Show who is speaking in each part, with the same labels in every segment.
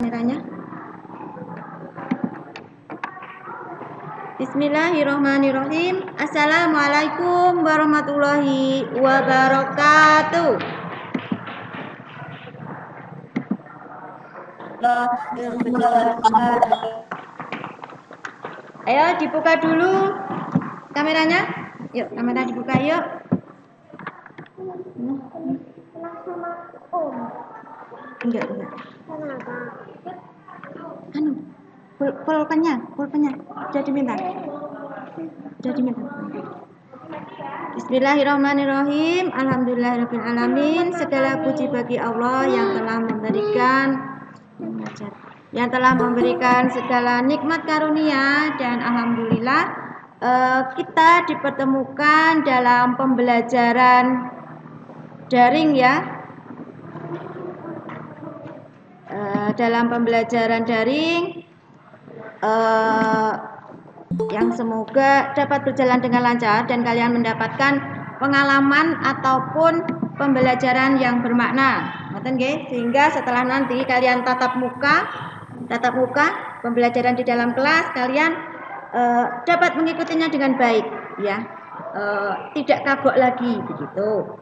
Speaker 1: kameranya. Bismillahirrahmanirrahim. Assalamualaikum warahmatullahi wabarakatuh. Ayo dibuka dulu kameranya. Yuk, kamera dibuka yuk. Enggak. Pulpennya. Sudah diminta. Bismillahirrahmanirrahim. Alhamdulillahirabbil alamin. Segala puji bagi Allah yang telah memberikan segala nikmat karunia, dan alhamdulillah kita dipertemukan dalam pembelajaran daring ya. Dalam pembelajaran daring yang semoga dapat berjalan dengan lancar dan kalian mendapatkan pengalaman ataupun pembelajaran yang bermakna. Sehingga setelah nanti kalian tatap muka pembelajaran di dalam kelas, kalian dapat mengikutinya dengan baik ya. Tidak kagok lagi begitu.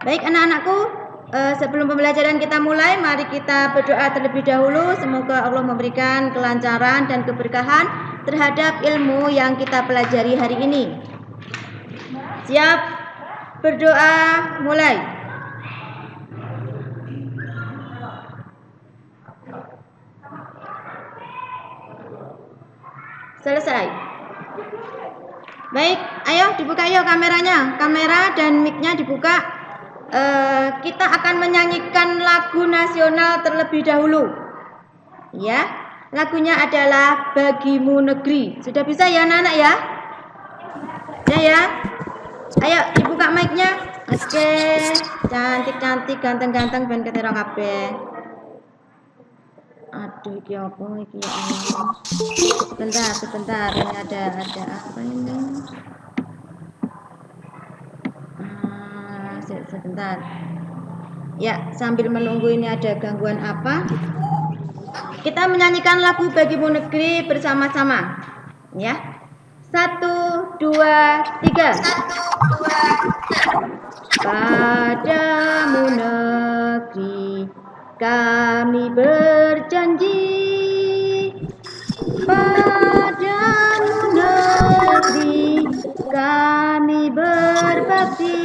Speaker 1: Baik anak-anakku, sebelum pembelajaran kita mulai, mari kita berdoa terlebih dahulu. Semoga Allah memberikan kelancaran dan keberkahan terhadap ilmu yang kita pelajari hari ini. Siap? Berdoa mulai. Selesai. Baik, ayo dibuka yuk kameranya. Kamera dan mic-nya dibuka. Kita akan menyanyikan lagu nasional terlebih dahulu. Ya, lagunya adalah Bagimu Negeri. Sudah bisa ya anak-anak ya? Ya. Ayo dibuka mic-nya. Oke, cantik-cantik, ganteng-ganteng ben ketera kabeh. Aduh, iki apa iki ya Allah. Sebentar. Ini ada apa ini? Sebentar. Ya, sambil menunggu ini ada gangguan apa? Kita menyanyikan lagu Bagimu Negeri bersama-sama. Ya. 1, 2, 3. Padamu negeri kami berjanji, padamu negeri kami berbakti,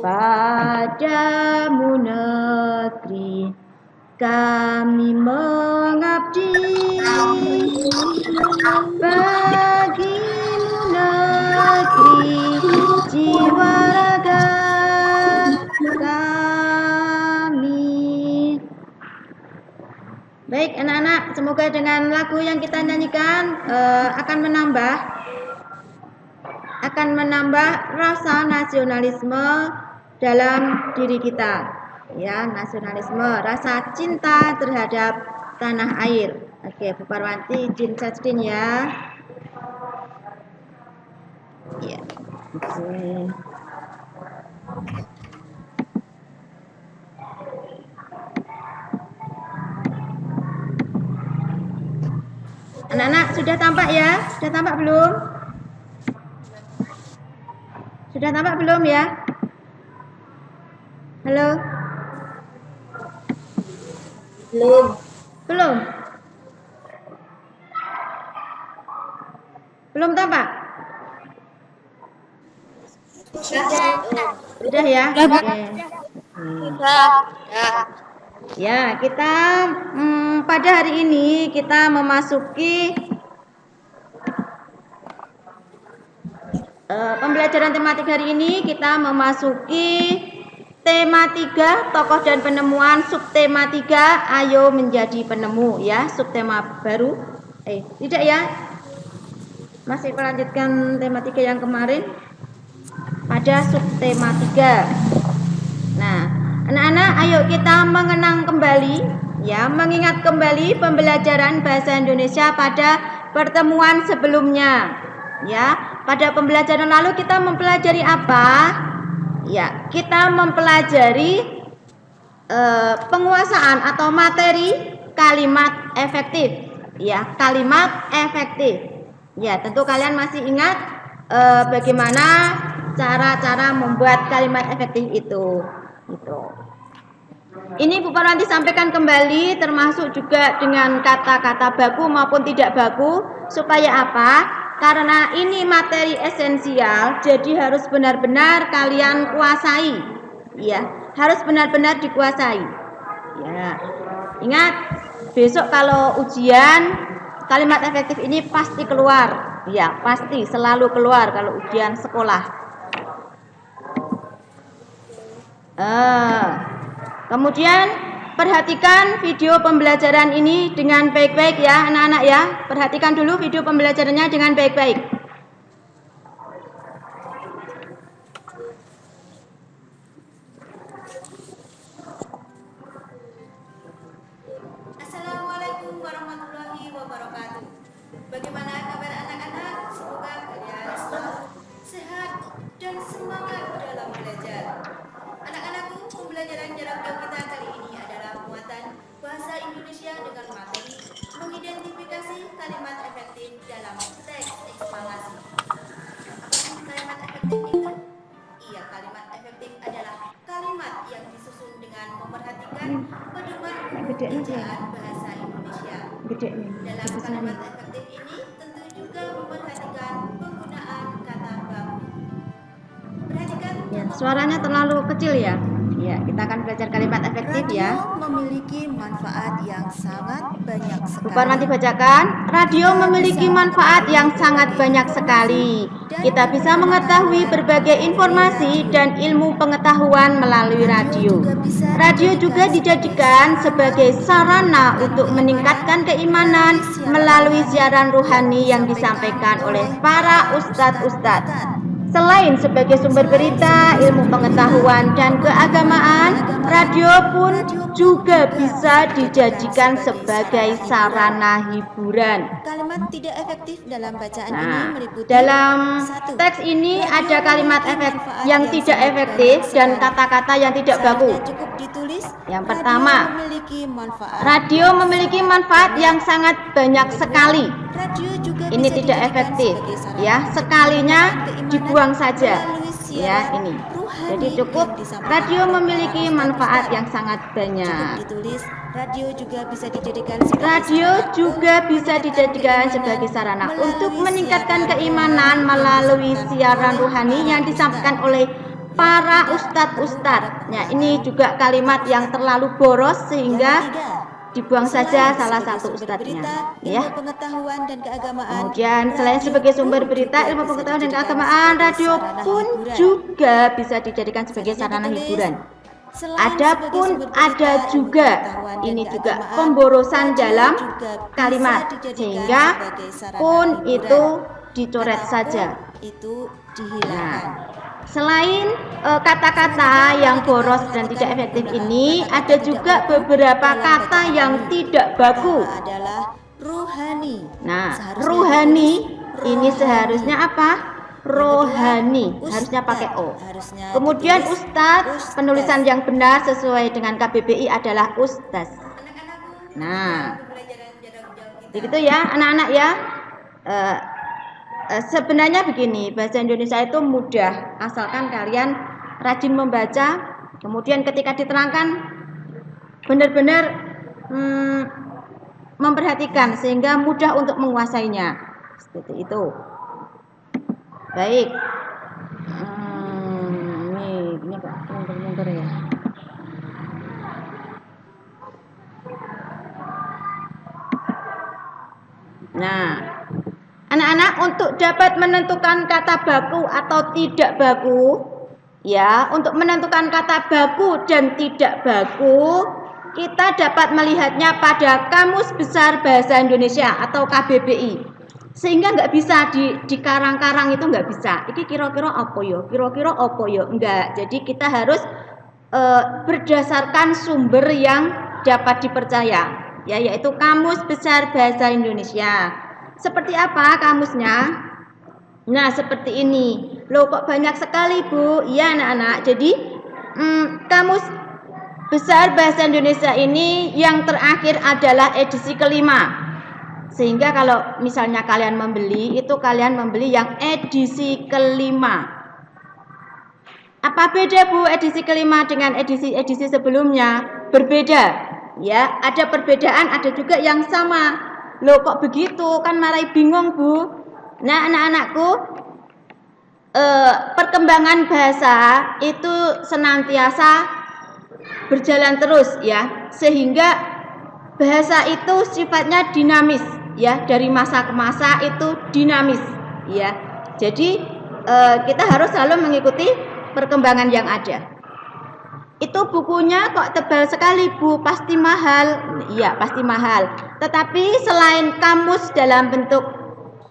Speaker 1: padamu negeri kami mengabdi, bagimu negeri jiwa raga kami. Baik anak-anak, semoga dengan lagu yang kita nyanyikan akan menambah rasa nasionalisme dalam diri kita. Ya, nasionalisme, rasa cinta terhadap tanah air. Oke, Bu Parwanti izin setting ya. Ya. Oke. Anak-anak sudah tampak ya? Sudah tampak belum? Sudah tampak belum ya? Halo? Belum tampak? Sudah ya? Oke. Ya, kita pada hari ini kita memasuki pembelajaran tematik hari ini. Kita memasuki tema 3, tokoh dan penemuan. Subtema 3, ayo menjadi penemu ya. Subtema baru. Tidak ya? Masih melanjutkan tema 3 yang kemarin pada subtema 3. Nah, anak-anak, ayo kita mengenang kembali ya, mengingat kembali pembelajaran bahasa Indonesia pada pertemuan sebelumnya. Ya, pada pembelajaran lalu kita mempelajari apa? Ya, kita mempelajari penguasaan atau materi kalimat efektif. Ya, kalimat efektif. Ya, tentu kalian masih ingat bagaimana cara-cara membuat kalimat efektif itu. Gitu. Ini Bu Parwanti sampaikan kembali termasuk juga dengan kata-kata baku maupun tidak baku. Supaya apa? Karena ini materi esensial, jadi harus benar-benar kalian kuasai. Ya, harus benar-benar dikuasai. Ya. Ingat, besok kalau ujian kalimat efektif ini pasti keluar. Ya, pasti selalu keluar kalau ujian sekolah. Kemudian perhatikan video pembelajaran ini dengan baik-baik ya anak-anak ya. Perhatikan dulu video pembelajarannya dengan baik-baik.
Speaker 2: Assalamualaikum warahmatullahi wabarakatuh. Bagaimana kabar anak-anak? Semoga kalian selalu sehat dan semangat dalam belajar. Anak-anakku, pembelajaran jarak jauh kita kali ini adalah muatan bahasa Indonesia dengan materi mengidentifikasi kalimat efektif dalam teks eksplanasi. Apa sih kalimat efektif itu? Iya, kalimat efektif adalah kalimat yang disusun dengan memperhatikan pedoman pembacaan bahasa Indonesia. Dalam kalimat efektif ini tentu juga memperhatikan penggunaan kata baku. Perhatikan
Speaker 1: Ya, suaranya terlalu kecil ya. Ya, kita akan belajar kalimat efektif ya.
Speaker 2: memiliki manfaat yang sangat banyak
Speaker 1: Bu Parwanti bacakan, radio memiliki manfaat yang sangat banyak sekali. Kita bisa mengetahui berbagai informasi dan ilmu pengetahuan melalui radio. Radio juga dijadikan sebagai sarana untuk meningkatkan keimanan melalui siaran rohani yang disampaikan oleh para ustadz-ustadz. Selain sebagai sumber berita, ilmu pengetahuan, dan keagamaan, radio pun juga bisa dijadikan sebagai sarana hiburan.
Speaker 2: Kalimat tidak efektif dalam bacaan ini meliputi
Speaker 1: dalam
Speaker 2: satu,
Speaker 1: teks ini ada kalimat yang tidak efektif dan kata-kata yang tidak baku.
Speaker 2: Cukup ditulis.
Speaker 1: Yang pertama,
Speaker 2: radio memiliki manfaat
Speaker 1: yang sangat banyak sekali.
Speaker 2: Radio juga
Speaker 1: Ini
Speaker 2: bisa
Speaker 1: tidak
Speaker 2: dijadikan
Speaker 1: efektif
Speaker 2: sebagai sarana
Speaker 1: ya, sekalinya
Speaker 2: keimanan
Speaker 1: dibuang saja
Speaker 2: melalui
Speaker 1: ya
Speaker 2: siaran
Speaker 1: ini.
Speaker 2: rohani
Speaker 1: Jadi cukup
Speaker 2: yang disampaikan
Speaker 1: radio
Speaker 2: oleh
Speaker 1: memiliki
Speaker 2: para
Speaker 1: manfaat
Speaker 2: ustadz.
Speaker 1: yang sangat
Speaker 2: Cukup
Speaker 1: banyak.
Speaker 2: ditulis, radio juga bisa dijadikan sebagai
Speaker 1: Radio
Speaker 2: sarana
Speaker 1: juga
Speaker 2: untuk
Speaker 1: bisa
Speaker 2: meningkatkan
Speaker 1: dijadikan
Speaker 2: keimanan
Speaker 1: sebagai sarana
Speaker 2: melalui
Speaker 1: untuk meningkatkan
Speaker 2: siaran
Speaker 1: keimanan
Speaker 2: rohani
Speaker 1: melalui
Speaker 2: yang
Speaker 1: siaran
Speaker 2: disampaikan
Speaker 1: rohani
Speaker 2: oleh
Speaker 1: yang
Speaker 2: para
Speaker 1: disampaikan
Speaker 2: ustadz.
Speaker 1: oleh para ustadz-ustadz. Ya, ini juga kalimat yang terlalu boros sehingga dibuang saja salah satu ustadznya ya.
Speaker 2: Pengetahuan dan keagamaan.
Speaker 1: Kemudian selain sebagai sumber berita, ilmu pengetahuan dan keagamaan, radio pun juga bisa dijadikan sebagai sarana hiburan. Adapun ada juga ini juga pemborosan dalam kalimat sehingga pun itu dicoret saja.
Speaker 2: Itu
Speaker 1: Nah,
Speaker 2: dihilangkan.
Speaker 1: selain kata-kata yang boros dan tidak efektif ini, ada juga beberapa kata yang tidak baku.
Speaker 2: Adalah rohani.
Speaker 1: Nah,
Speaker 2: Seharusnya
Speaker 1: rohani
Speaker 2: ditulis
Speaker 1: ini seharusnya apa? Rohani,
Speaker 2: Ustadz.
Speaker 1: harusnya pakai O.
Speaker 2: Harusnya
Speaker 1: Kemudian
Speaker 2: ditulis
Speaker 1: ustadz, penulisan yang benar sesuai dengan KBBI adalah ustadz.
Speaker 2: Anak-anakku,
Speaker 1: Nah,
Speaker 2: pembelajaran jarak jauh kita.
Speaker 1: begitu ya anak-anak ya. Sebenarnya begini, bahasa Indonesia itu mudah asalkan kalian rajin membaca, kemudian ketika diterangkan benar-benar memperhatikan sehingga mudah untuk menguasainya. Seperti itu. Baik. Ini kok mundur-mundur ya. Nah, anak-anak untuk dapat menentukan kata baku atau tidak baku, ya, untuk menentukan kata baku dan tidak baku, kita dapat melihatnya pada Kamus Besar Bahasa Indonesia atau KBBI. Sehingga nggak bisa di karang-karang itu nggak bisa. Ini kira-kira apa ya? Kira-kira apa ya? Enggak. Jadi kita harus berdasarkan sumber yang dapat dipercaya, ya, yaitu Kamus Besar Bahasa Indonesia. Seperti apa kamusnya? Nah, seperti ini. Loh, kok banyak sekali, Bu? Iya, anak-anak. Jadi, kamus Besar Bahasa Indonesia ini yang terakhir adalah edisi kelima. Sehingga kalau misalnya kalian membeli, itu kalian membeli yang edisi kelima. Apa beda Bu edisi kelima dengan edisi sebelumnya? Berbeda. Ya, ada perbedaan, ada juga yang sama. Loh kok begitu? Kan marai bingung Bu. Nah anak-anakku, perkembangan bahasa itu senantiasa berjalan terus ya, sehingga bahasa itu sifatnya dinamis ya, dari masa ke masa itu dinamis ya. Jadi kita harus selalu mengikuti perkembangan yang ada. Itu bukunya kok tebal sekali Bu, pasti mahal. Iya, pasti mahal. Tetapi selain kamus dalam bentuk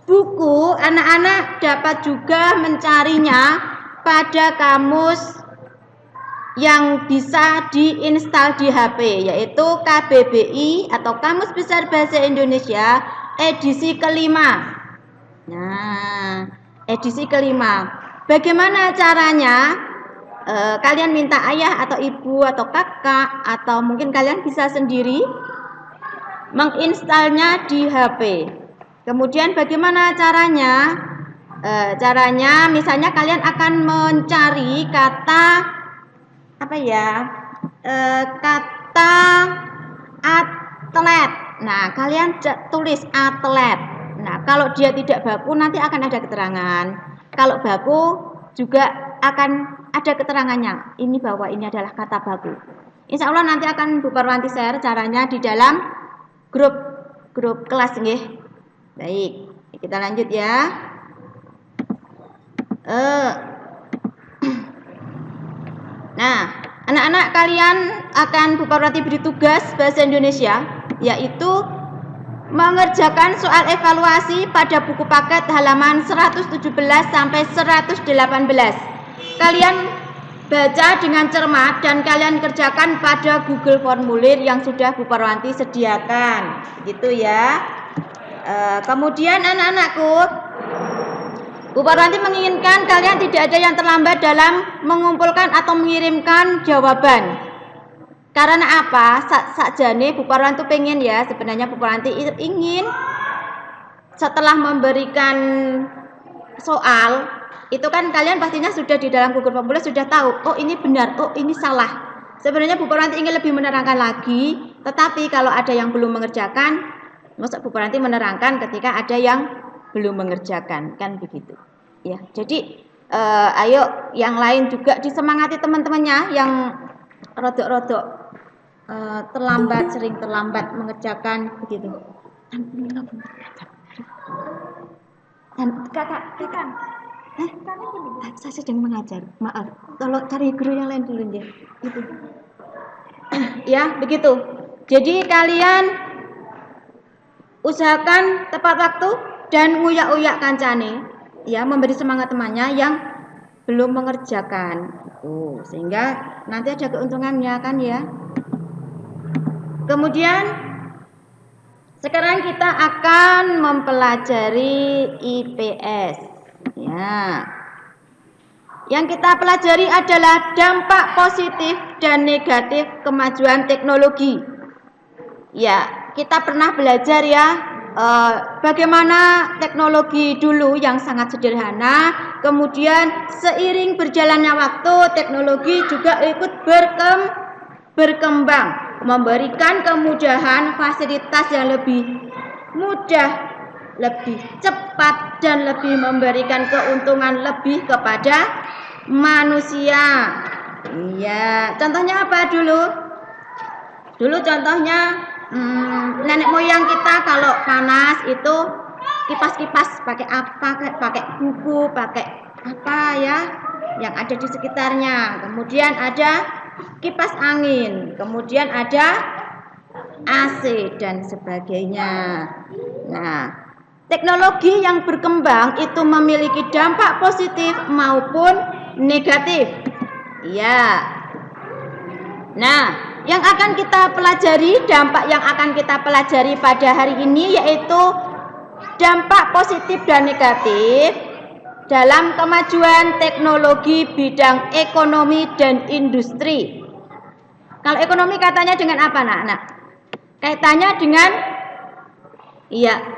Speaker 1: buku, anak-anak dapat juga mencarinya pada kamus yang bisa diinstal di HP, yaitu KBBI atau Kamus Besar Bahasa Indonesia edisi kelima. Nah, edisi kelima. Bagaimana caranya? Kalian minta ayah atau ibu atau kakak, atau mungkin kalian bisa sendiri menginstalnya di HP. Kemudian bagaimana caranya? Caranya misalnya kalian akan mencari kata apa ya, kata atlet. Nah kalian tulis atlet. Nah kalau dia tidak baku nanti akan ada keterangan. Kalau baku juga akan ada keterangannya. Ini bahwa ini adalah kata baku. Insya Allah nanti akan Bu Parwanti share caranya di dalam grup kelas nggih. Baik, kita lanjut ya. Nah, anak-anak kalian akan Bu Parwanti beri tugas bahasa Indonesia, yaitu mengerjakan soal evaluasi pada buku paket halaman 117 sampai 118. Kalian baca dengan cermat dan kalian kerjakan pada Google Formulir yang sudah Bu Parwanti sediakan, gitu ya. Kemudian anak-anakku, Bu Parwanti menginginkan kalian tidak ada yang terlambat dalam mengumpulkan atau mengirimkan jawaban. Karena apa? Sakjane Bu Parwanti pengen ya, sebenarnya Bu Parwanti ingin setelah memberikan soal, itu kan kalian pastinya sudah di dalam Google Formulir sudah tahu, oh ini benar, oh ini salah. Sebenarnya Bu Parwanti ingin lebih menerangkan lagi, tetapi kalau ada yang belum mengerjakan, masa Bu Parwanti menerangkan ketika ada yang belum mengerjakan, kan begitu ya. Jadi ayo yang lain juga disemangati teman-temannya yang rodok-rodok terlambat, sering terlambat mengerjakan begitu. Dan kakak saya sedang mengajar, maaf, tolong cari guru yang lain dulu ya. Gitu. Ya begitu. Jadi kalian usahakan tepat waktu dan nguyak-uyak kancane, ya, memberi semangat temannya yang belum mengerjakan. Sehingga nanti ada keuntungannya kan ya. Kemudian sekarang kita akan mempelajari IPS. Ya. Yang kita pelajari adalah dampak positif dan negatif kemajuan teknologi. Ya, kita pernah belajar ya bagaimana teknologi dulu yang sangat sederhana, kemudian seiring berjalannya waktu teknologi juga ikut berkembang, memberikan kemudahan, fasilitas yang lebih mudah, lebih cepat, dan lebih memberikan keuntungan lebih kepada manusia. Iya, contohnya apa dulu? Dulu contohnya nenek moyang kita kalau panas itu kipas-kipas pakai apa? Pakai buku, pakai apa ya yang ada di sekitarnya. Kemudian ada kipas angin, kemudian ada AC dan sebagainya. Nah, teknologi yang berkembang itu memiliki dampak positif maupun negatif. Ya. Nah, yang akan kita pelajari, dampak yang akan kita pelajari pada hari ini yaitu dampak positif dan negatif dalam kemajuan teknologi bidang ekonomi dan industri. Kalau ekonomi kaitannya dengan apa, anak-anak? Kaitannya dengan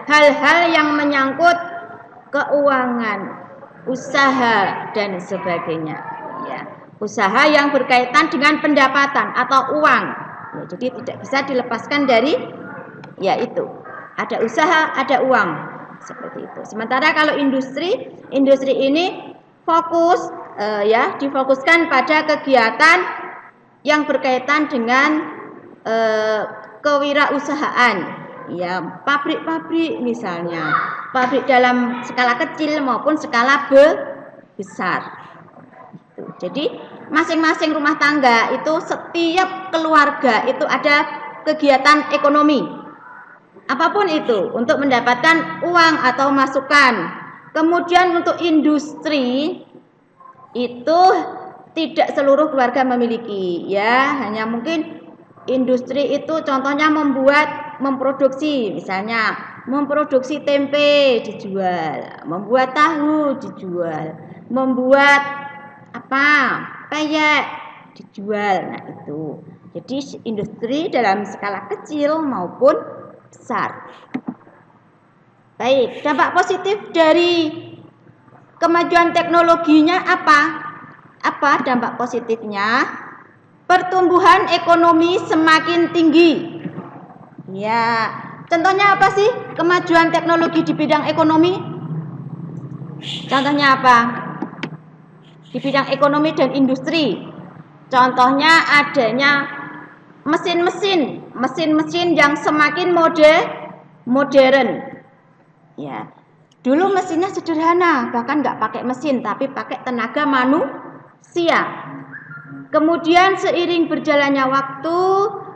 Speaker 1: hal-hal yang menyangkut keuangan, usaha dan sebagainya. Ya, usaha yang berkaitan dengan pendapatan atau uang. Ya, jadi tidak bisa dilepaskan dari itu. Ada usaha, ada uang. Seperti itu. Sementara kalau industri ini fokus difokuskan pada kegiatan yang berkaitan dengan kewirausahaan, ya, pabrik-pabrik misalnya, pabrik dalam skala kecil maupun skala besar. Jadi masing-masing rumah tangga itu, setiap keluarga itu ada kegiatan ekonomi, apapun itu, untuk mendapatkan uang atau masukan. Kemudian untuk industri itu tidak seluruh keluarga memiliki, ya, hanya mungkin industri itu contohnya memproduksi, misalnya memproduksi tempe dijual, membuat tahu dijual, membuat peyek dijual. Nah, itu. Jadi industri dalam skala kecil maupun besar. Baik, dampak positif dari kemajuan teknologinya apa? Apa dampak positifnya? Pertumbuhan ekonomi semakin tinggi. Ya, contohnya apa sih kemajuan teknologi di bidang ekonomi? Contohnya apa? Di bidang ekonomi dan industri. Contohnya adanya mesin-mesin yang semakin modern. Ya, dulu mesinnya sederhana, bahkan nggak pakai mesin, tapi pakai tenaga manusia. Kemudian seiring berjalannya waktu,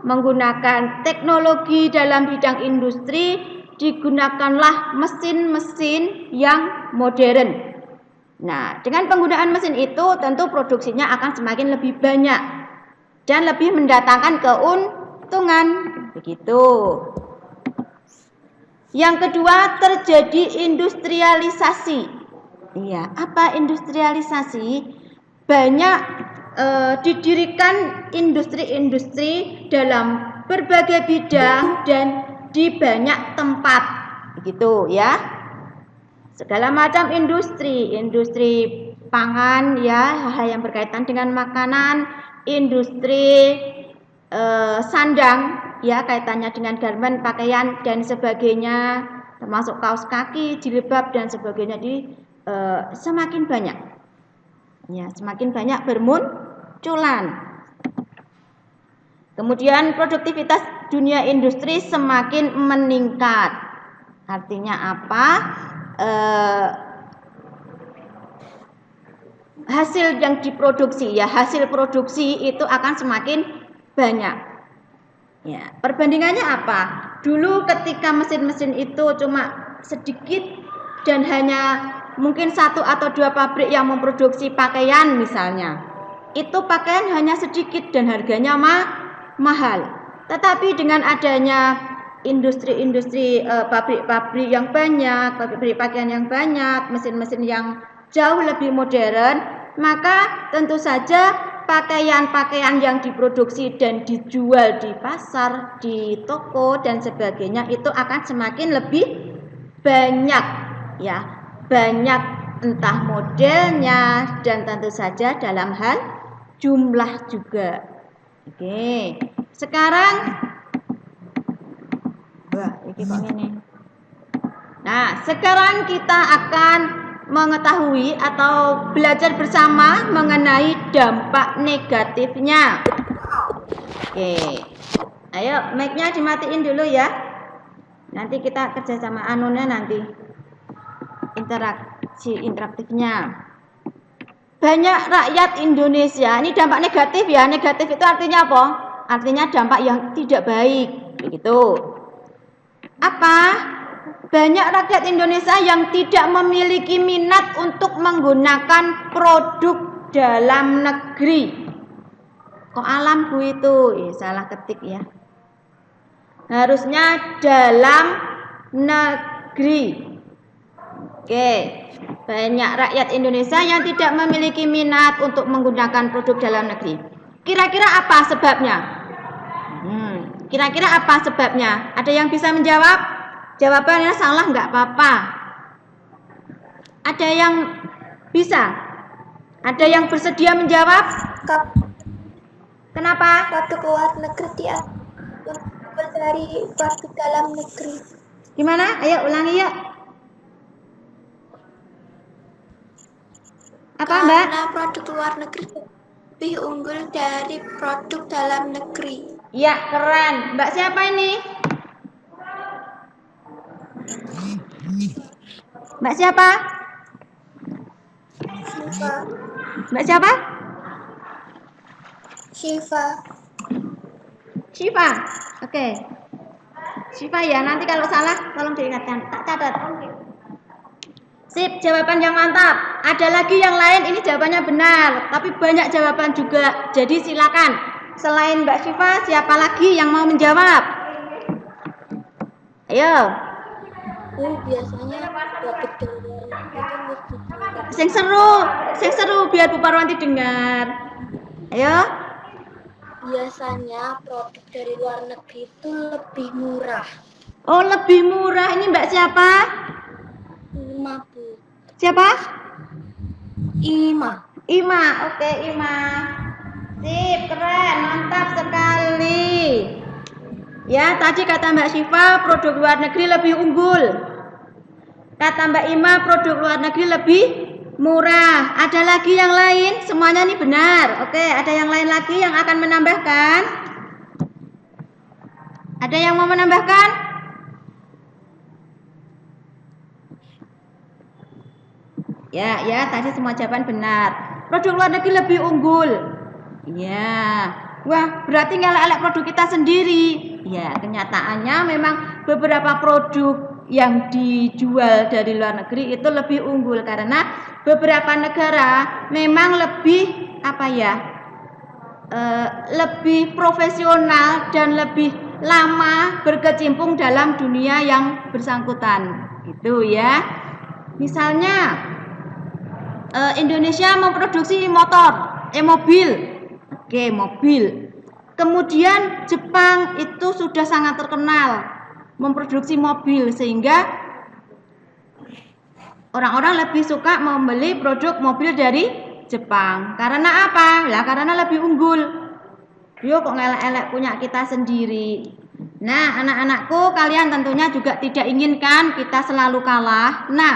Speaker 1: menggunakan teknologi dalam bidang industri, digunakanlah mesin-mesin yang modern. Nah, dengan penggunaan mesin itu tentu produksinya akan semakin lebih banyak dan lebih mendatangkan keuntungan. Begitu. Yang kedua, terjadi industrialisasi. Iya, apa industrialisasi? Banyak didirikan industri-industri dalam berbagai bidang dan di banyak tempat. Begitu, ya. Segala macam industri pangan, ya, hal yang berkaitan dengan makanan, industri sandang, ya, kaitannya dengan garmen, pakaian dan sebagainya, termasuk kaos kaki, jilbab dan sebagainya, semakin banyak. Ya, semakin banyak bermunculan. Kemudian produktivitas dunia industri semakin meningkat. Artinya apa? Hasil yang diproduksi, ya, hasil produksi itu akan semakin banyak. Ya, perbandingannya apa? Dulu ketika mesin-mesin itu cuma sedikit dan hanya mungkin 1 atau 2 pabrik yang memproduksi pakaian misalnya, itu pakaian hanya sedikit dan harganya mahal. Tetapi dengan adanya industri-industri, pabrik-pabrik yang banyak, pabrik pakaian yang banyak, mesin-mesin yang jauh lebih modern, maka tentu saja pakaian-pakaian yang diproduksi dan dijual di pasar, di toko dan sebagainya itu akan semakin lebih banyak, ya, banyak entah modelnya dan tentu saja dalam hal jumlah juga. Oke, sekarang Nah, sekarang kita akan mengetahui atau belajar bersama mengenai dampak negatifnya. Oke, ayo mic-nya dimatiin dulu ya. Nanti kita kerja sama anunya nanti interaktifnya. Banyak rakyat Indonesia, ini dampak negatif ya. Negatif itu artinya apa? Artinya dampak yang tidak baik, begitu. Apa? Banyak rakyat Indonesia yang tidak memiliki minat untuk menggunakan produk dalam negeri. Kok alamku itu? Salah ketik ya. Harusnya dalam negeri. Oke, banyak rakyat Indonesia yang tidak memiliki minat untuk menggunakan produk dalam negeri. Kira-kira apa sebabnya? Kira-kira apa sebabnya? Ada yang bisa menjawab? Jawabannya salah nggak apa-apa. Ada yang bisa? Ada yang bersedia menjawab? Kenapa?
Speaker 3: Produk luar negeri diambil dari produk dalam negeri.
Speaker 1: Gimana? Ayo ulangi yuk. Apa Mbak?
Speaker 3: Karena produk luar negeri lebih unggul dari produk dalam negeri.
Speaker 1: Iya, keren. Mbak siapa ini? Mbak siapa?
Speaker 3: Syifa.
Speaker 1: Mbak siapa?
Speaker 3: Syifa.
Speaker 1: Syifa. Oke. Syifa ya, nanti kalau salah tolong diingatkan. Tak catat. Sip, jawaban yang mantap. Ada lagi yang lain, ini jawabannya benar, tapi banyak jawaban juga. Jadi silakan. Selain Mbak Syifa, siapa lagi yang mau menjawab? Ayo.
Speaker 3: Biasanya produk dalam negeri itu
Speaker 1: Sing seru biar Bu Parwanti dengar. Ayo.
Speaker 3: biasanya produk dari luar negeri itu lebih murah.
Speaker 1: Oh, lebih murah. Ini Mbak siapa?
Speaker 3: Ima, Bu.
Speaker 1: Siapa?
Speaker 3: Ima.
Speaker 1: Ima. Oke, Ima. Sip, keren, mantap sekali. Ya, tadi kata Mbak Syifa produk luar negeri lebih unggul. Kata Mbak Ima produk luar negeri lebih murah. Ada lagi yang lain? Semuanya ini benar. Oke, ada yang lain lagi yang akan menambahkan? Ada yang mau menambahkan? Ya, tadi semua jawaban benar. Produk luar negeri lebih unggul. Ya. Wah, berarti ngelak-elak produk kita sendiri. Ya, kenyataannya memang beberapa produk yang dijual dari luar negeri itu lebih unggul karena beberapa negara memang lebih lebih profesional dan lebih lama berkecimpung dalam dunia yang bersangkutan, gitu ya. Misalnya Indonesia memproduksi mobil. Oke, mobil. Kemudian Jepang itu sudah sangat terkenal memproduksi mobil sehingga orang-orang lebih suka membeli produk mobil dari Jepang. Karena apa? Lah karena lebih unggul. Yuk kok ngelak-elak punya kita sendiri. Nah, anak-anakku, kalian tentunya juga tidak inginkan kita selalu kalah. Nah,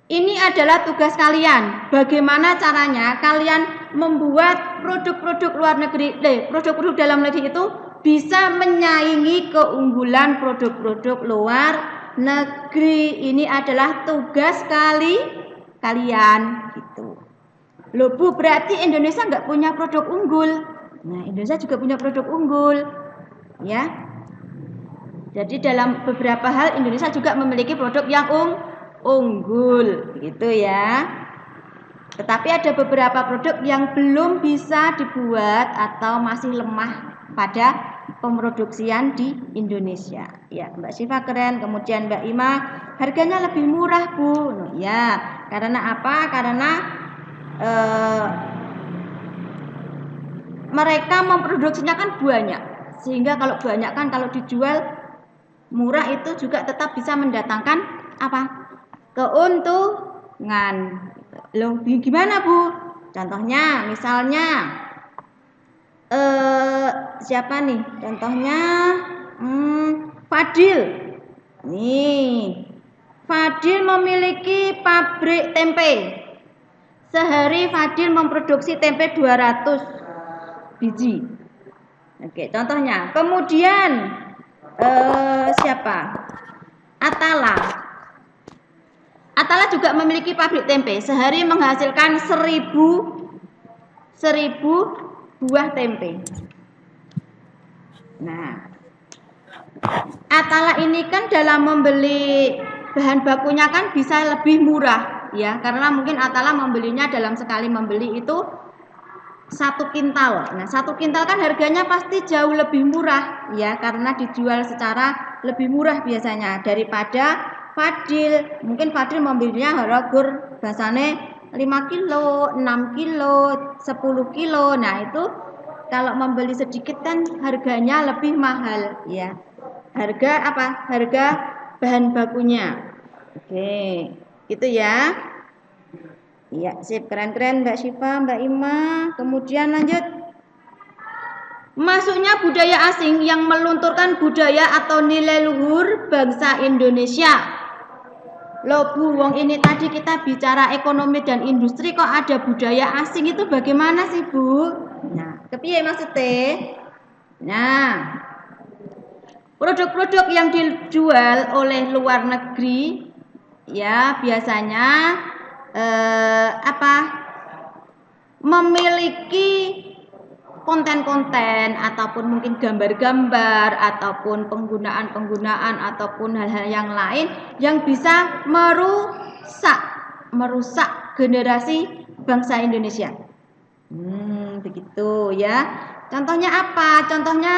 Speaker 1: ini adalah tugas kalian. Bagaimana caranya kalian membuat produk-produk luar negeri, produk-produk dalam negeri itu bisa menyaingi keunggulan produk-produk luar negeri. Ini adalah tugas kalian gitu. Loh Bu, berarti Indonesia nggak punya produk unggul. Nah, Indonesia juga punya produk unggul. Ya. Jadi dalam beberapa hal Indonesia juga memiliki produk yang unggul gitu ya. Tetapi ada beberapa produk yang belum bisa dibuat atau masih lemah pada pemroduksian di Indonesia. Ya, Mbak Syifa keren, kemudian Mbak Ima harganya lebih murah Bu. Ya, karena apa? Karena mereka memproduksinya kan banyak, sehingga kalau banyak kan kalau dijual murah itu juga tetap bisa mendatangkan apa? Keuntungan. Loh, gimana Bu? Contohnya, misalnya siapa nih? Contohnya Fadil. Nih, Fadil memiliki pabrik tempe. Sehari Fadil memproduksi tempe 200 biji. Oke, contohnya. Kemudian siapa? Atala juga memiliki pabrik tempe. Sehari menghasilkan 1000 buah tempe. Nah, Atala ini kan dalam membeli bahan bakunya kan bisa lebih murah ya, karena mungkin Atala membelinya dalam sekali membeli itu 1 kintal. Nah, 1 kintal kan harganya pasti jauh lebih murah ya, karena dijual secara lebih murah biasanya daripada Fadil. Mungkin Fadil membelinya harga basane 5 kilo, 6 kilo, 10 kilo. Nah, itu kalau membeli sedikit kan harganya lebih mahal ya. Harga apa? Harga bahan bakunya. Oke, gitu ya. Iya, sip, keren-keren Mbak Syifa, Mbak Ima. Kemudian lanjut. Masuknya budaya asing yang melunturkan budaya atau nilai luhur bangsa Indonesia. Loh Bu, wong ini tadi kita bicara ekonomi dan industri kok ada budaya asing, itu bagaimana sih Bu? Nah, kepiye maksudnya? Nah, produk-produk yang dijual oleh luar negeri ya biasanya memiliki konten-konten ataupun mungkin gambar-gambar ataupun penggunaan-penggunaan ataupun hal-hal yang lain yang bisa merusak generasi bangsa Indonesia. Begitu ya. Contohnya apa? Contohnya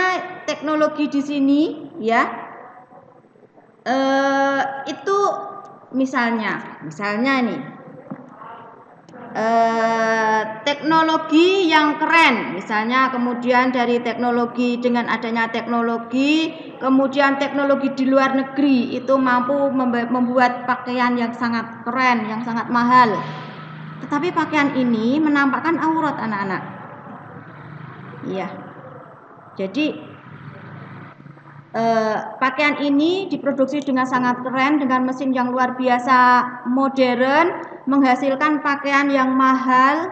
Speaker 1: teknologi di sini ya. Itu misalnya nih. Teknologi yang keren, misalnya kemudian dari teknologi dengan adanya teknologi, kemudian teknologi di luar negeri itu mampu membuat pakaian yang sangat keren, yang sangat mahal. Tetapi pakaian ini menampakkan aurat anak-anak. Iya. Jadi pakaian ini diproduksi dengan sangat keren dengan mesin yang luar biasa modern, menghasilkan pakaian yang mahal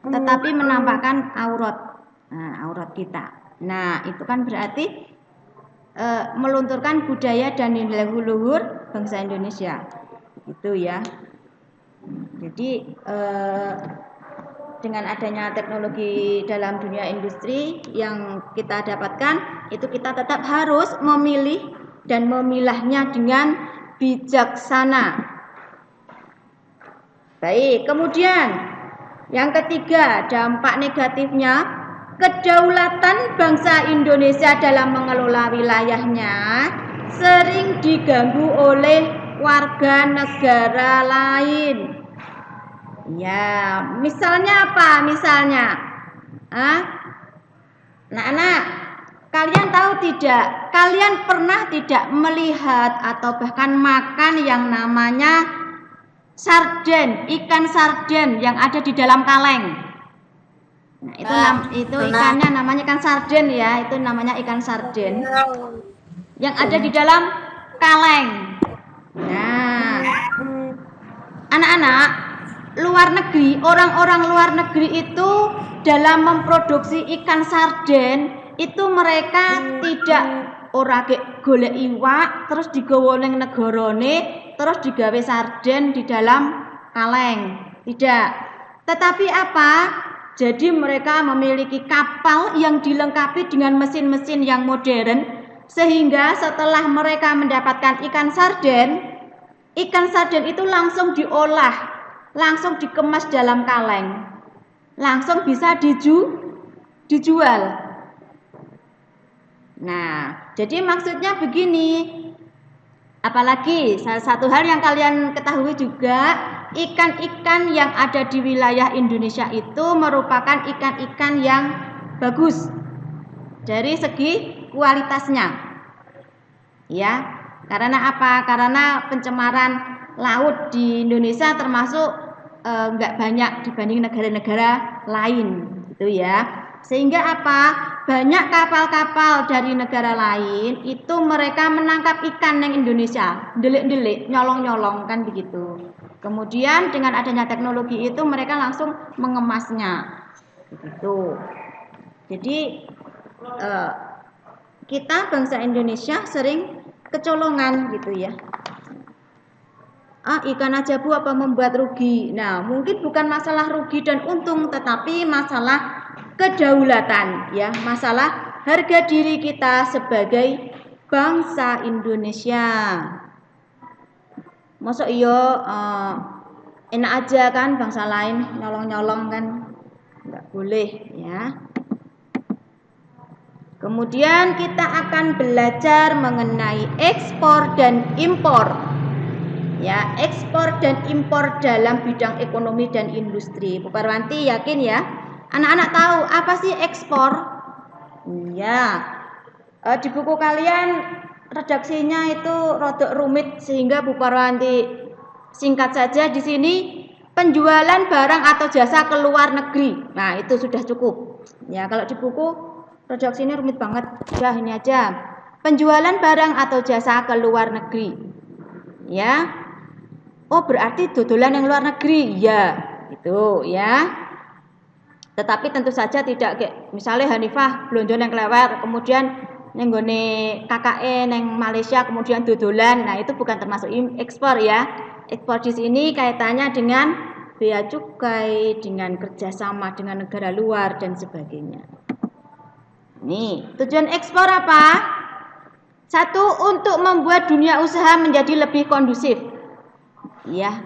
Speaker 1: tetapi menampakkan aurat. Nah, aurat kita. Nah, itu kan berarti melunturkan budaya dan nilai luhur bangsa Indonesia. Gitu ya. Jadi dengan adanya teknologi dalam dunia industri yang kita dapatkan, itu kita tetap harus memilih dan memilahnya dengan bijaksana. Baik, kemudian yang ketiga, dampak negatifnya, kedaulatan bangsa Indonesia dalam mengelola wilayahnya sering diganggu oleh warga negara lain. Ya, misalnya apa? Misalnya, anak-anak, kalian tahu tidak? Kalian pernah tidak melihat atau bahkan makan yang namanya sarden, ikan sarden yang ada di dalam kaleng? Nah, itu ikannya namanya ikan sarden ya, itu namanya ikan sarden yang ada di dalam kaleng. Nah, anak-anak, luar negeri, orang-orang luar negeri itu dalam memproduksi ikan sarden itu mereka tidak ora golek iwak terus digawa ning negarane terus digawe sarden di dalam kaleng. Tidak. Tetapi apa? Jadi mereka memiliki kapal yang dilengkapi dengan mesin-mesin yang modern sehingga setelah mereka mendapatkan ikan sarden itu langsung diolah, langsung dikemas dalam kaleng, langsung bisa dijual. Nah, jadi maksudnya begini. Apalagi salah satu hal yang kalian ketahui juga, ikan-ikan yang ada di wilayah Indonesia itu merupakan ikan-ikan yang bagus dari segi kualitasnya. Ya, karena apa? Karena pencemaran laut di Indonesia termasuk enggak banyak dibanding negara-negara lain, gitu ya. Sehingga apa? Banyak kapal-kapal dari negara lain itu mereka menangkap ikan yang Indonesia, delik-delik, nyolong-nyolong kan begitu. Kemudian dengan adanya teknologi itu mereka langsung mengemasnya, begitu. Jadi kita bangsa Indonesia sering kecolongan gitu ya. Ikan aja Bu apa membuat rugi? Nah, mungkin bukan masalah rugi dan untung, tetapi masalah kedaulatan ya, masalah harga diri kita sebagai bangsa Indonesia. Masa iya enak aja kan bangsa lain nyolong-nyolong kan? Enggak boleh ya. Kemudian kita akan belajar mengenai ekspor dan impor. Ya, ekspor dan impor dalam bidang ekonomi dan industri. Bu Parwanti yakin ya? Anak-anak tahu apa sih ekspor? Iya. Di buku kalian redaksinya itu rodok rumit sehingga Bu Parwanti singkat saja di sini penjualan barang atau jasa ke luar negeri. Nah, itu sudah cukup. Ya, kalau di buku redaksinya rumit banget. Ya, ini aja. Penjualan barang atau jasa ke luar negeri. Ya. Oh, berarti dodolan yang luar negeri. Ya, itu ya. Tetapi tentu saja tidak kayak misalnya Hanifah blonjo nang klewer, kemudian nenggone KKE neng Malaysia kemudian dodolan. Nah, itu bukan termasuk ekspor ya. Ekspor di sini kaitannya dengan bea cukai, dengan kerjasama dengan negara luar dan sebagainya. Nih, tujuan ekspor apa? Satu, untuk membuat dunia usaha menjadi lebih kondusif. Ya.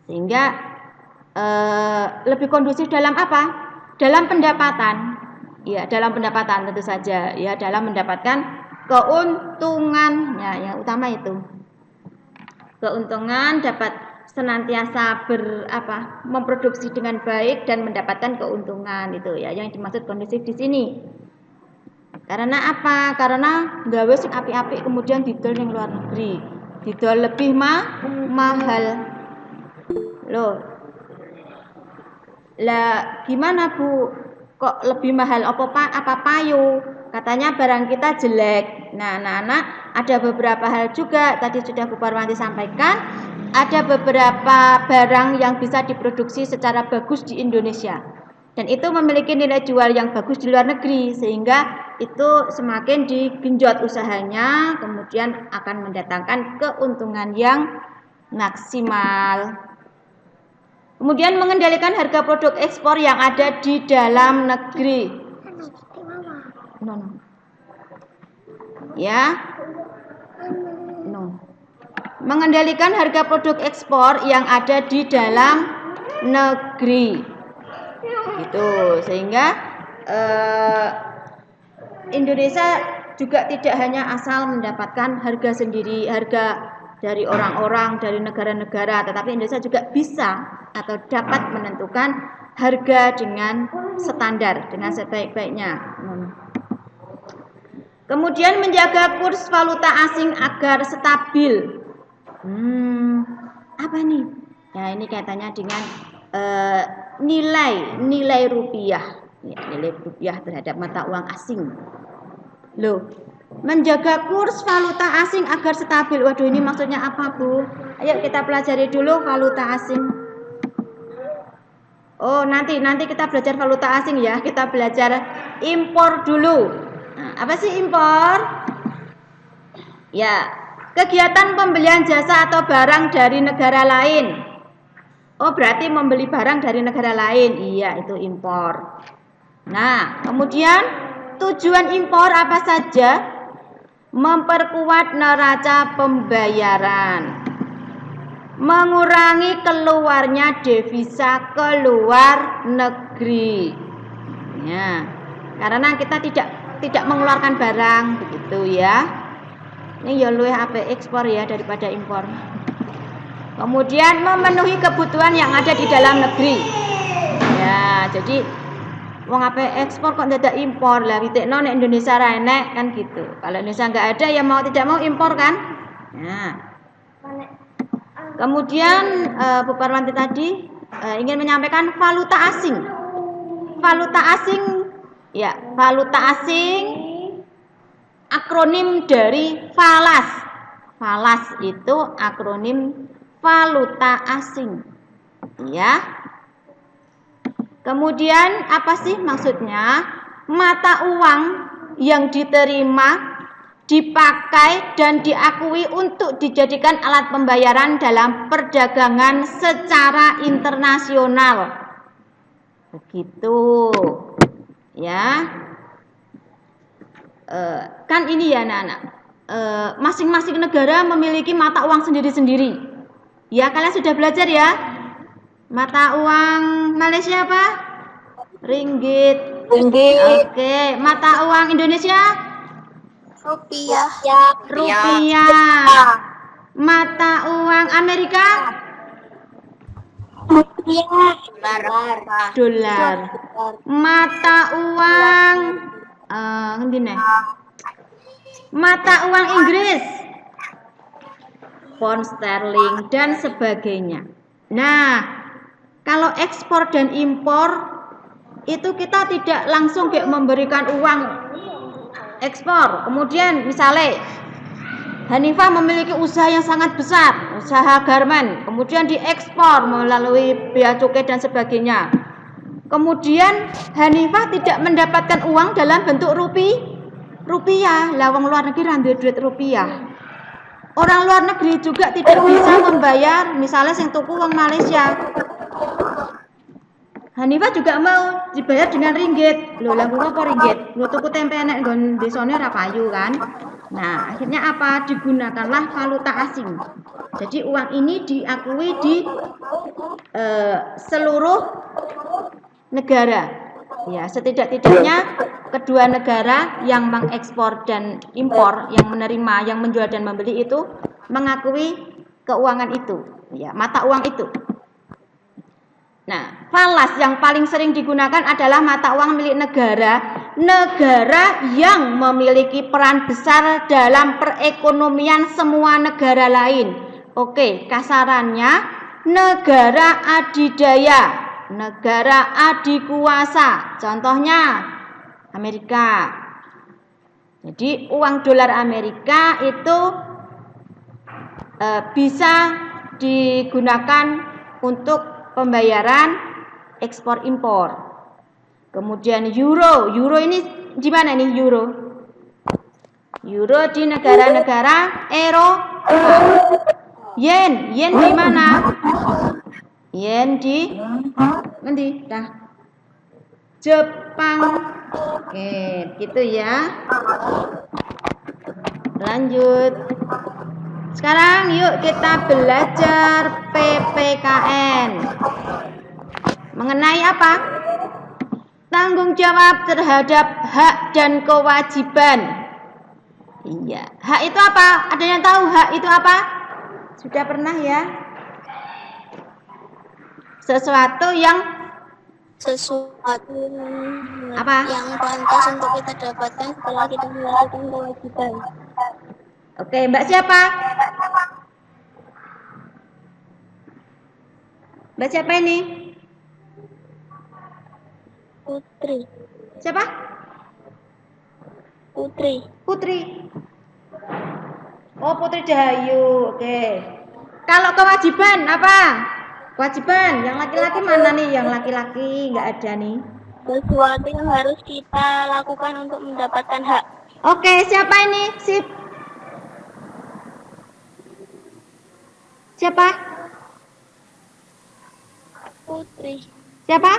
Speaker 1: Sehingga lebih kondusif dalam apa? Dalam pendapatan. Ya, dalam pendapatan tentu saja. Ya, dalam mendapatkan keuntungan. Ya, yang utama itu. Keuntungan dapat senantiasa memproduksi dengan baik dan mendapatkan keuntungan itu ya yang dimaksud kondusif di sini. Karena apa? Karena gawe sing apik-apik kemudian didol yang luar negeri. Didol lebih mahal. Loh. Lah gimana Bu? Kok lebih mahal apa payu? Katanya barang kita jelek. Nah, anak-anak ada beberapa hal juga tadi sudah Bu Parwanti sampaikan, ada beberapa barang yang bisa diproduksi secara bagus di Indonesia. Dan itu memiliki nilai jual yang bagus di luar negeri sehingga itu semakin digenjot usahanya, kemudian akan mendatangkan keuntungan yang maksimal. Kemudian mengendalikan harga produk ekspor yang ada di dalam negeri. Ya. Mengendalikan harga produk ekspor yang ada di dalam negeri. Gitu. Sehingga Indonesia juga tidak hanya asal mendapatkan harga sendiri, harga dari orang-orang, dari negara-negara, tetapi Indonesia juga bisa atau dapat menentukan harga dengan standar, dengan sebaik-baiknya. Kemudian menjaga kurs valuta asing agar stabil. Apa nih? Ya, ini kaitannya dengan nilai rupiah. Ya, nilai rupiah terhadap mata uang asing. Loh, menjaga kurs valuta asing agar stabil. Waduh, ini maksudnya apa, Bu? Ayo kita pelajari dulu valuta asing. Oh, nanti kita belajar valuta asing ya. Kita belajar impor dulu. Nah, apa sih impor? Ya, kegiatan pembelian jasa atau barang dari negara lain. Oh, berarti membeli barang dari negara lain. Iya, itu impor. Nah, kemudian tujuan impor apa saja? Memperkuat neraca pembayaran, mengurangi keluarnya devisa ke luar negeri. Ya, karena kita tidak mengeluarkan barang begitu ya. Ini ya luwih apik ekspor ya daripada impor. Kemudian memenuhi kebutuhan yang ada di dalam negeri. Ya, jadi wong ape ekspor kok dadak impor lah, witekno nek Indonesia ra enek kan gitu. Kalau Indonesia enggak ada ya mau tidak mau impor kan. Nah. Kemudian Bu Parwanti tadi ingin menyampaikan valuta asing. Valuta asing ya, valuta asing akronim dari VALAS. VALAS itu akronim valuta asing. Ya. Kemudian apa sih maksudnya? Mata uang yang diterima, dipakai dan diakui untuk dijadikan alat pembayaran dalam perdagangan secara internasional. Begitu. Ya. Kan ini ya anak-anak. Masing-masing negara memiliki mata uang sendiri-sendiri. Ya, kalian sudah belajar ya? Mata uang Malaysia apa? Ringgit. Oke, mata uang Indonesia?
Speaker 3: Rupiah.
Speaker 1: Rupiah. Mata uang Amerika?
Speaker 3: Rupiah.
Speaker 1: Dolar. mata uang ngendi nih? Mata uang Inggris, pound sterling dan sebagainya. Nah, kalau ekspor dan impor itu kita tidak langsung kayak memberikan uang ekspor. Kemudian misalnya Hanifah memiliki usaha yang sangat besar, usaha garmen, kemudian diekspor melalui bea cukai dan sebagainya. Kemudian Hanifah tidak mendapatkan uang dalam bentuk rupiah. Lawang luar negeri randu duit rupiah. Orang luar negeri juga tidak bisa membayar, misalnya sing tuku uang Malaysia. Hanifah juga mau dibayar dengan ringgit. Lho, lah apa ringgit? Lho tuku tempe nek nggon desane ora payu kan. Nah, akhirnya apa? Digunakanlah valuta asing. Jadi uang ini diakui di seluruh negara. Ya, setidak-tidaknya kedua negara yang mengekspor dan impor, yang menerima, yang menjual dan membeli itu mengakui keuangan itu, ya, mata uang itu. Nah, falas yang paling sering digunakan adalah mata uang milik negara yang memiliki peran besar dalam perekonomian semua negara lain. Oke, kasarannya negara adidaya, negara adikuasa. Contohnya Amerika. Jadi uang dolar Amerika itu bisa digunakan untuk pembayaran ekspor impor. Kemudian euro ini di mana nih euro? Euro di negara-negara Eropa. Yen di mana? Yen di nanti dah Jepang. Oke, gitu ya. Lanjut. Sekarang yuk kita belajar PPKN. Mengenai apa? Tanggung jawab terhadap hak dan kewajiban. Iya, hak itu apa? Ada yang tahu hak itu apa? Sudah pernah ya? Sesuatu yang apa?
Speaker 3: Yang pantas untuk kita dapatkan setelah kita melakukan kewajiban.
Speaker 1: Oke, Mbak siapa? Mbak siapa ini?
Speaker 3: Putri.
Speaker 1: Siapa? Putri. Oh, Putri Dahayu. Oke. Kalau kewajiban apa? Kewajiban. Yang laki-laki mana nih? Yang laki-laki nggak ada nih.
Speaker 3: Sesuatu yang harus kita lakukan untuk mendapatkan hak.
Speaker 1: Oke, siapa ini? Sip. Siapa?
Speaker 3: Putri.
Speaker 1: Siapa?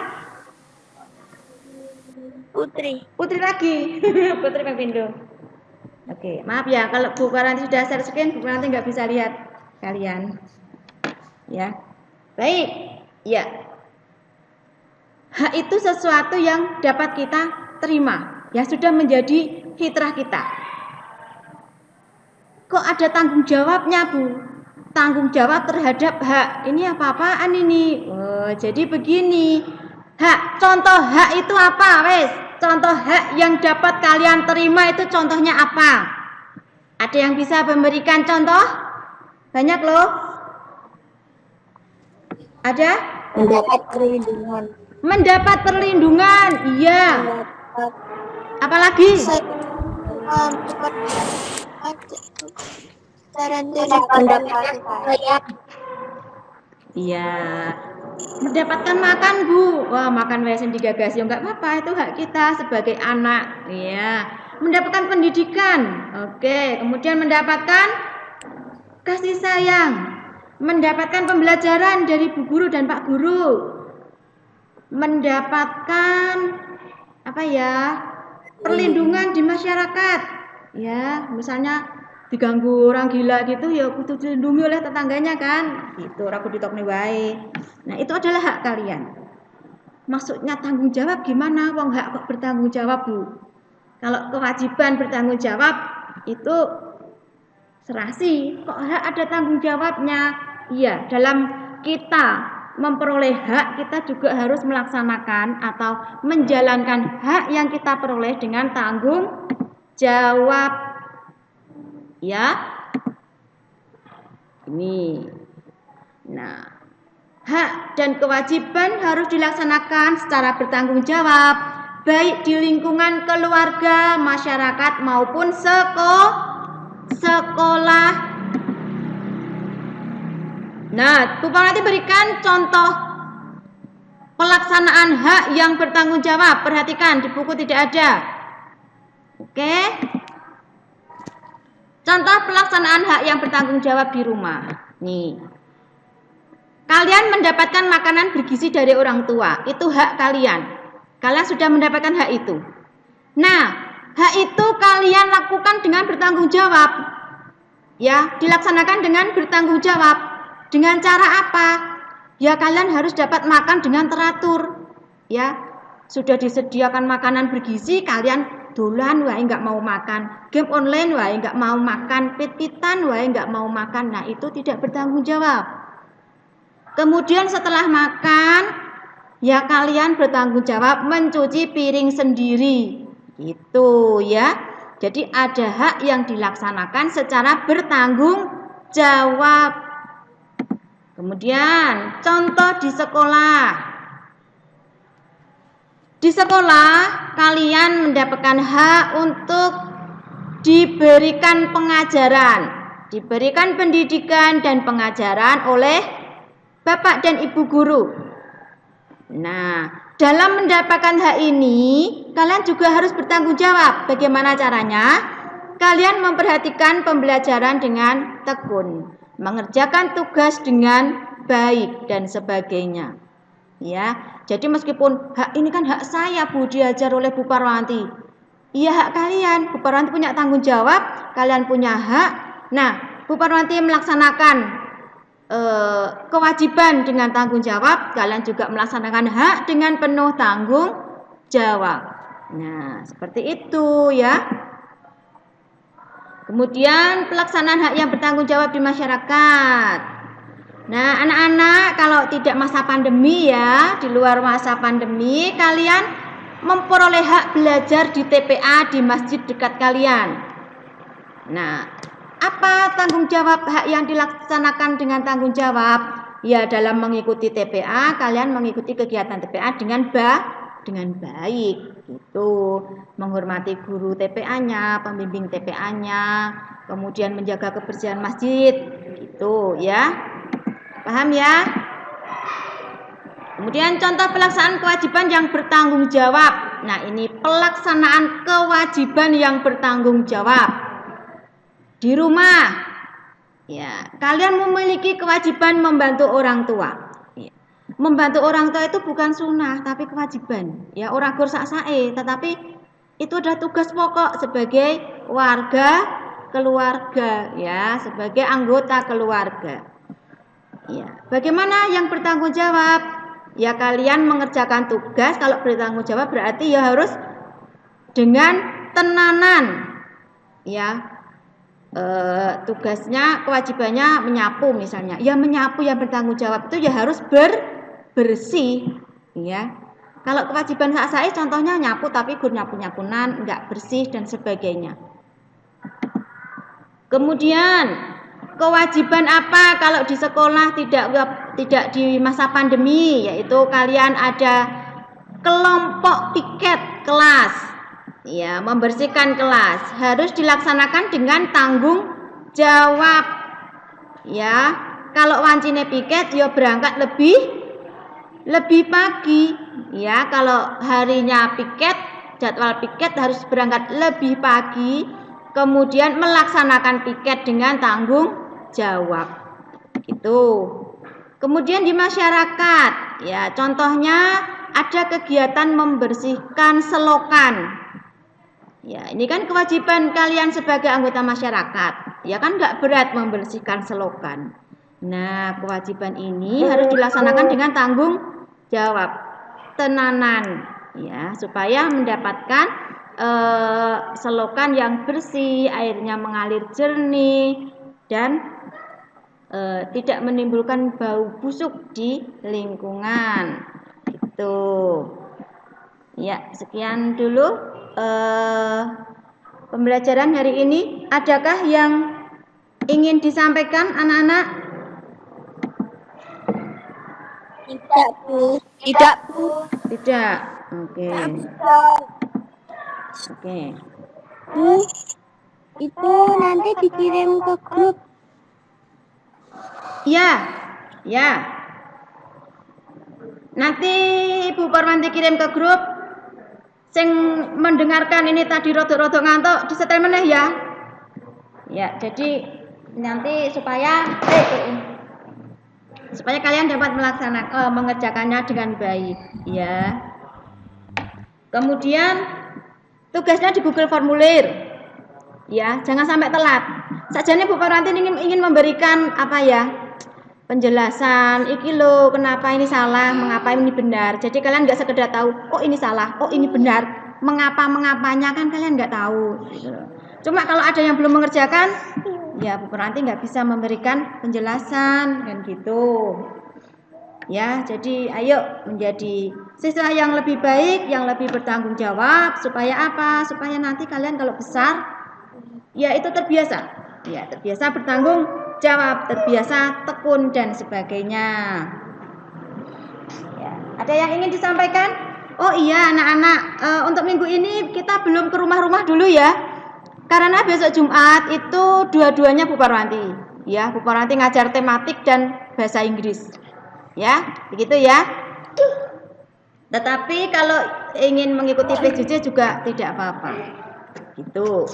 Speaker 3: Putri
Speaker 1: lagi. Putri Pepindo. Oke, maaf ya kalau Bu Karanti sudah share screen, Bu Karanti nggak bisa lihat kalian. Ya. Baik. Ya. Hak itu sesuatu yang dapat kita terima, ya sudah menjadi fitrah kita. Kok ada tanggung jawabnya, Bu? Tanggung jawab terhadap hak. Ini apa-apaan ini? Oh, jadi begini. Hak, contoh hak itu apa, wes? Contoh hak yang dapat kalian terima itu contohnya apa? Ada yang bisa memberikan contoh? Banyak loh. Ada? Mendapat perlindungan, iya. Apalagi? Iya. Mendapatkan makan, Bu. Wah, makan wesen digagas ya enggak apa-apa, itu hak kita sebagai anak. Iya. Mendapatkan pendidikan. Oke, kemudian mendapatkan kasih sayang. Mendapatkan pembelajaran dari Bu Guru dan Pak Guru. Mendapatkan apa ya? Perlindungan di masyarakat. Ya, misalnya diganggu orang gila gitu ya kudu dilindungi oleh tetangganya kan. Itu ora kudu ditokne wae. Nah, itu adalah hak kalian. Maksudnya tanggung jawab gimana? Wong hak kok bertanggung jawab, Bu. Kalau kewajiban bertanggung jawab itu serasi. Kok hak ada tanggung jawabnya? Iya, dalam kita memperoleh hak, kita juga harus melaksanakan atau menjalankan hak yang kita peroleh dengan tanggung jawab. Ya. Ini. Nah, hak dan kewajiban harus dilaksanakan secara bertanggung jawab, baik di lingkungan keluarga, masyarakat maupun sekolah. Nah, Bu Parwati berikan contoh pelaksanaan hak yang bertanggung jawab. Perhatikan, di buku tidak ada. Oke. Contoh pelaksanaan hak yang bertanggung jawab di rumah. Nih. Kalian mendapatkan makanan bergizi dari orang tua. Itu hak kalian. Kalian sudah mendapatkan hak itu. Nah, hak itu kalian lakukan dengan bertanggung jawab. Ya, dilaksanakan dengan bertanggung jawab. Dengan cara apa? Ya, kalian harus dapat makan dengan teratur. Ya, sudah disediakan makanan bergizi, kalian dolan wae nggak mau makan, game online wae nggak mau makan, pit-pitan wae nggak mau makan. Nah, itu tidak bertanggung jawab. Kemudian setelah makan, ya kalian bertanggung jawab mencuci piring sendiri. Gitu ya. Jadi ada hak yang dilaksanakan secara bertanggung jawab. Kemudian contoh di sekolah. Di sekolah kalian mendapatkan hak untuk diberikan pengajaran, diberikan pendidikan dan pengajaran oleh Bapak dan Ibu guru. Nah, dalam mendapatkan hak ini, kalian juga harus bertanggung jawab. Bagaimana caranya? Kalian memperhatikan pembelajaran dengan tekun, mengerjakan tugas dengan baik dan sebagainya. Ya, jadi meskipun hak ini kan hak saya, Bu, diajar oleh Bu Parwanti. Iya, hak kalian. Bu Parwanti punya tanggung jawab, kalian punya hak. Nah, Bu Parwanti melaksanakan kewajiban dengan tanggung jawab, kalian juga melaksanakan hak dengan penuh tanggung jawab. Nah, seperti itu ya. Kemudian pelaksanaan hak yang bertanggung jawab di masyarakat. Nah, anak-anak kalau tidak masa pandemi ya, di luar masa pandemi, kalian memperoleh hak belajar di TPA di masjid dekat kalian. Nah, apa tanggung jawab hak yang dilaksanakan dengan tanggung jawab? Ya, dalam mengikuti TPA, kalian mengikuti kegiatan TPA dengan baik gitu, menghormati guru TPA-nya, pembimbing TPA-nya, kemudian menjaga kebersihan masjid gitu ya. Paham ya? Kemudian contoh pelaksanaan kewajiban yang bertanggung jawab. Nah, ini pelaksanaan kewajiban yang bertanggung jawab di rumah. Ya, kalian memiliki kewajiban membantu orang tua. Membantu orang tua itu bukan sunnah tapi kewajiban. Ya, ora gur sak-sae, tetapi itu adalah tugas pokok sebagai warga keluarga ya, sebagai anggota keluarga. Ya, bagaimana yang bertanggung jawab? Ya, kalian mengerjakan tugas. Kalau bertanggung jawab berarti ya harus dengan tenanan. Ya. Tugasnya, kewajibannya menyapu misalnya. Ya, menyapu yang bertanggung jawab itu ya harus bersih ya. Kalau kewajiban sak-sae contohnya nyapu tapi gur nyapu-nyapunan enggak bersih dan sebagainya. Kemudian kewajiban apa kalau di sekolah tidak di masa pandemi, yaitu kalian ada kelompok piket kelas. Ya, membersihkan kelas harus dilaksanakan dengan tanggung jawab. Ya, kalau wancine piket ya berangkat lebih pagi ya. Kalau harinya piket, jadwal piket harus berangkat lebih pagi, kemudian melaksanakan piket dengan tanggung jawab gitu. Kemudian di masyarakat ya, contohnya ada kegiatan membersihkan selokan ya. Ini kan kewajiban kalian sebagai anggota masyarakat ya, kan nggak berat membersihkan selokan. Nah, kewajiban ini harus dilaksanakan dengan tanggung jawab, tenanan ya, supaya mendapatkan selokan yang bersih, airnya mengalir jernih dan tidak menimbulkan bau busuk di lingkungan. Gitu. Ya, sekian dulu pembelajaran hari ini. Adakah yang ingin disampaikan anak-anak?
Speaker 3: Tidak, Bu. Tidak, Bu.
Speaker 1: Tidak. Oke. Oke.
Speaker 3: Bu, itu nanti dikirim ke grup.
Speaker 1: Ya. Ya. Nanti Ibu Parwanti kirim ke grup. Sing mendengarkan ini tadi rodok-rodok ngantuk disetel meneh ya. Ya, jadi nanti supaya kalian dapat melaksanakan mengerjakannya dengan baik, ya. Kemudian tugasnya di Google Formulir, ya, jangan sampai telat. Sajane Bu Parwanti ingin memberikan apa ya, penjelasan, iki lo kenapa ini salah, mengapa ini benar. Jadi kalian nggak sekedar tahu, oh ini salah, oh ini benar, mengapanya kan kalian nggak tahu. Gitu. Cuma kalau ada yang belum mengerjakan, ya Bu Parwanti nggak bisa memberikan penjelasan kan gitu. Ya, jadi ayo menjadi siswa yang lebih baik, yang lebih bertanggung jawab. Supaya apa? Supaya nanti kalian kalau besar, ya itu terbiasa. Ya, terbiasa bertanggung jawab, terbiasa tekun dan sebagainya. Ya, ada yang ingin disampaikan? Oh iya anak-anak, untuk minggu ini kita belum ke rumah-rumah dulu ya. Karena besok Jumat itu dua-duanya Bu Parwanti. Ya, Bu Parwanti ngajar tematik dan bahasa Inggris. Ya, begitu ya. Tetapi kalau ingin mengikuti PJJ juga tidak apa-apa. Gitu.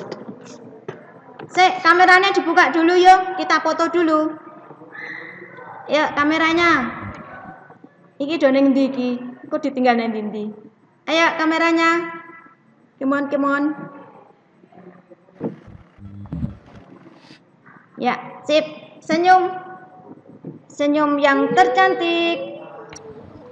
Speaker 1: Kameranya dibuka dulu yuk, kita foto dulu. Yuk, kameranya. Iki doneng ndi iki? Kok ditinggal nang ndi? Ayo kameranya. Come on. Ya, sip. Senyum yang tercantik.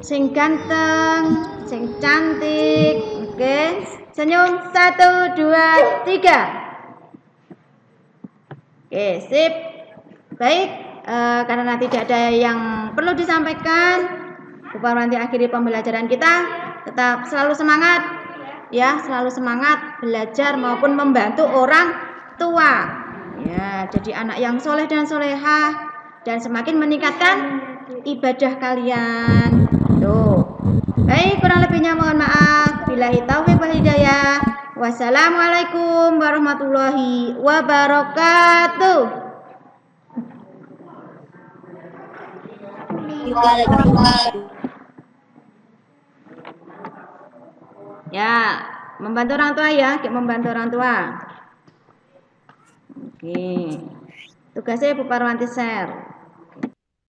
Speaker 1: Sing ganteng, sing cantik. Oke. Senyum 1 2 3. Oke, sip. Baik, karena tidak ada yang perlu disampaikan, Bu Parwanti akhiri pembelajaran kita. Tetap selalu semangat, ya, selalu semangat belajar maupun membantu orang tua. Ya, jadi anak yang soleh dan solehah dan semakin meningkatkan ibadah kalian. Tuh. Baik, kurang lebihnya mohon maaf. Billahi taufiq wal hidayah. Wassalamualaikum warahmatullahi wabarakatuh. Ya, membantu orang tua ya, membantu orang tua. Oke. Tugasnya Bu Parwanti share.